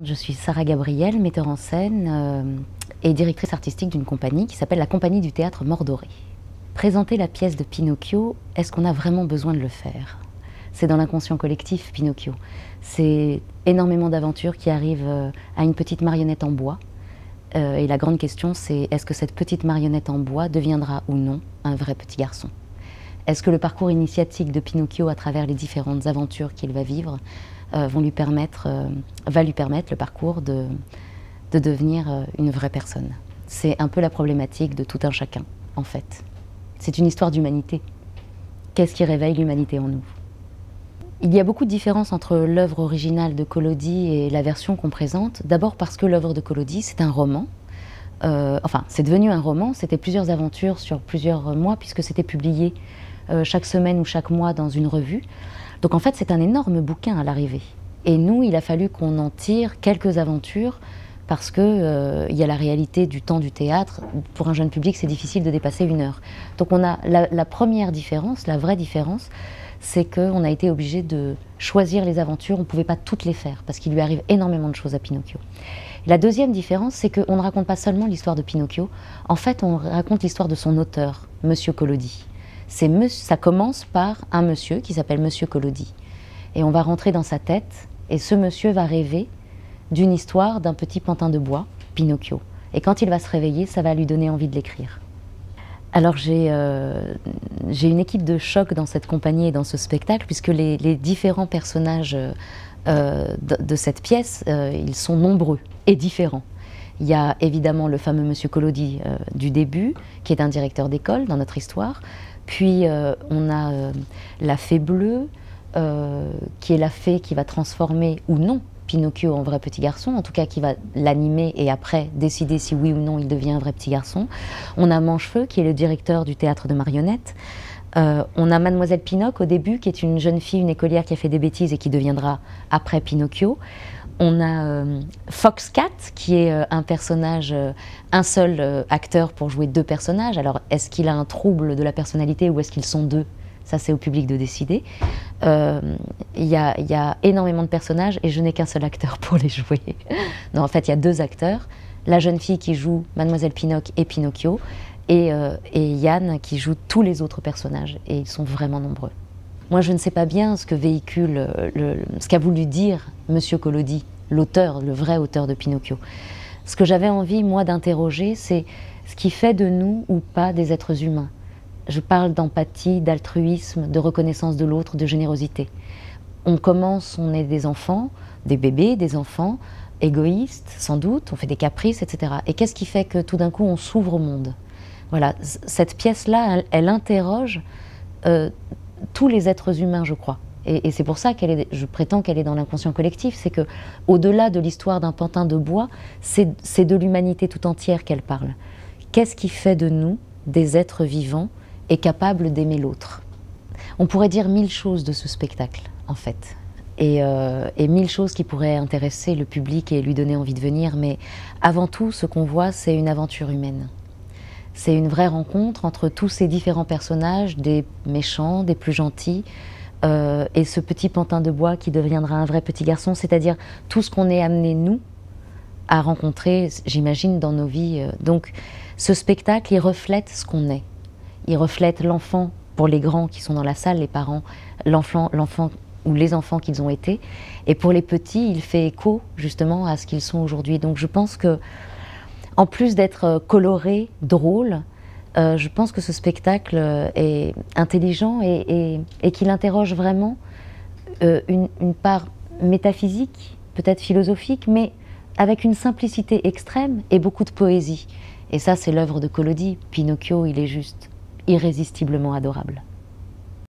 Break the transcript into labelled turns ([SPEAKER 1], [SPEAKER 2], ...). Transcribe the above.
[SPEAKER 1] Je suis Sarah Gabriel, metteur en scène et directrice artistique d'une compagnie qui s'appelle la Compagnie du Théâtre Mordoré. Présenter la pièce de Pinocchio, est-ce qu'on a vraiment besoin de le faire? C'est dans l'inconscient collectif, Pinocchio. C'est énormément d'aventures qui arrivent à une petite marionnette en bois. Et la grande question, c'est est-ce que cette petite marionnette en bois deviendra ou non un vrai petit garçon? Est-ce que le parcours initiatique de Pinocchio à travers les différentes aventures qu'il va vivre va lui permettre le parcours de devenir une vraie personne? C'est un peu la problématique de tout un chacun, en fait. C'est une histoire d'humanité. Qu'est-ce qui réveille l'humanité en nous? Il y a beaucoup de différences entre l'œuvre originale de Collodi et la version qu'on présente. D'abord parce que l'œuvre de Collodi, c'est un roman. Enfin, c'est devenu un roman, c'était plusieurs aventures sur plusieurs mois, puisque c'était publié chaque semaine ou chaque mois dans une revue. Donc en fait, c'est un énorme bouquin à l'arrivée. Et nous, il a fallu qu'on en tire quelques aventures, parce qu'il y a la réalité du temps du théâtre. Pour un jeune public, c'est difficile de dépasser 1 heure. Donc on a la première différence, la vraie différence, c'est qu'on a été obligé de choisir les aventures. On ne pouvait pas toutes les faire, parce qu'il lui arrive énormément de choses à Pinocchio. La deuxième différence, c'est qu'on ne raconte pas seulement l'histoire de Pinocchio, en fait, on raconte l'histoire de son auteur, Monsieur Collodi. Ça commence par un monsieur qui s'appelle Monsieur Collodi. Et on va rentrer dans sa tête, et ce monsieur va rêver d'une histoire d'un petit pantin de bois, Pinocchio. Et quand il va se réveiller, ça va lui donner envie de l'écrire. Alors j'ai une équipe de choc dans cette compagnie et dans ce spectacle, puisque les différents personnages de cette pièce, ils sont nombreux et différents. Il y a évidemment le fameux Monsieur Collodi du début, qui est un directeur d'école dans notre histoire. Puis on a la fée bleue, qui est la fée qui va transformer ou non Pinocchio en vrai petit garçon, en tout cas qui va l'animer et après décider si oui ou non il devient un vrai petit garçon. On a Manchefeu, qui est le directeur du théâtre de marionnettes. On a Mademoiselle Pinoc au début, qui est une jeune fille, une écolière qui a fait des bêtises et qui deviendra après Pinocchio. On a Foxcat, qui est un personnage, un seul acteur pour jouer 2 personnages. Alors, est-ce qu'il a un trouble de la personnalité ou est-ce qu'ils sont 2? Ça, c'est au public de décider. Il y a énormément de personnages et je n'ai qu'un seul acteur pour les jouer. Non, en fait, il y a 2 acteurs. La jeune fille qui joue Mademoiselle Pinoc et Pinocchio et Yann qui joue tous les autres personnages. Et ils sont vraiment nombreux. Moi, je ne sais pas bien ce que véhicule, ce qu'a voulu dire Monsieur Collodi, l'auteur, le vrai auteur de Pinocchio. Ce que j'avais envie, moi, d'interroger, c'est ce qui fait de nous ou pas des êtres humains. Je parle d'empathie, d'altruisme, de reconnaissance de l'autre, de générosité. On est des enfants, des bébés, des enfants, égoïstes, sans doute, on fait des caprices, etc. Et qu'est-ce qui fait que tout d'un coup, on s'ouvre au monde? Voilà, cette pièce-là, elle interroge tous les êtres humains, je crois. Et c'est pour ça je prétends qu'elle est dans l'inconscient collectif, c'est que au-delà de l'histoire d'un pantin de bois, c'est de l'humanité tout entière qu'elle parle. Qu'est-ce qui fait de nous des êtres vivants et capables d'aimer l'autre? On pourrait dire 1000 choses de ce spectacle, en fait. Et 1000 choses qui pourraient intéresser le public et lui donner envie de venir, mais avant tout, ce qu'on voit, c'est une aventure humaine. C'est une vraie rencontre entre tous ces différents personnages, des méchants, des plus gentils, et ce petit pantin de bois qui deviendra un vrai petit garçon, c'est-à-dire tout ce qu'on est amené, nous, à rencontrer, j'imagine, dans nos vies. Donc, ce spectacle, il reflète ce qu'on est. Il reflète l'enfant, pour les grands qui sont dans la salle, les parents, l'enfant ou les enfants qu'ils ont été. Et pour les petits, il fait écho, justement, à ce qu'ils sont aujourd'hui. Donc, je pense que en plus d'être coloré, drôle, je pense que ce spectacle est intelligent et qu'il interroge vraiment une part métaphysique, peut-être philosophique, mais avec une simplicité extrême et beaucoup de poésie. Et ça, c'est l'œuvre de Collodi. Pinocchio, il est juste irrésistiblement adorable.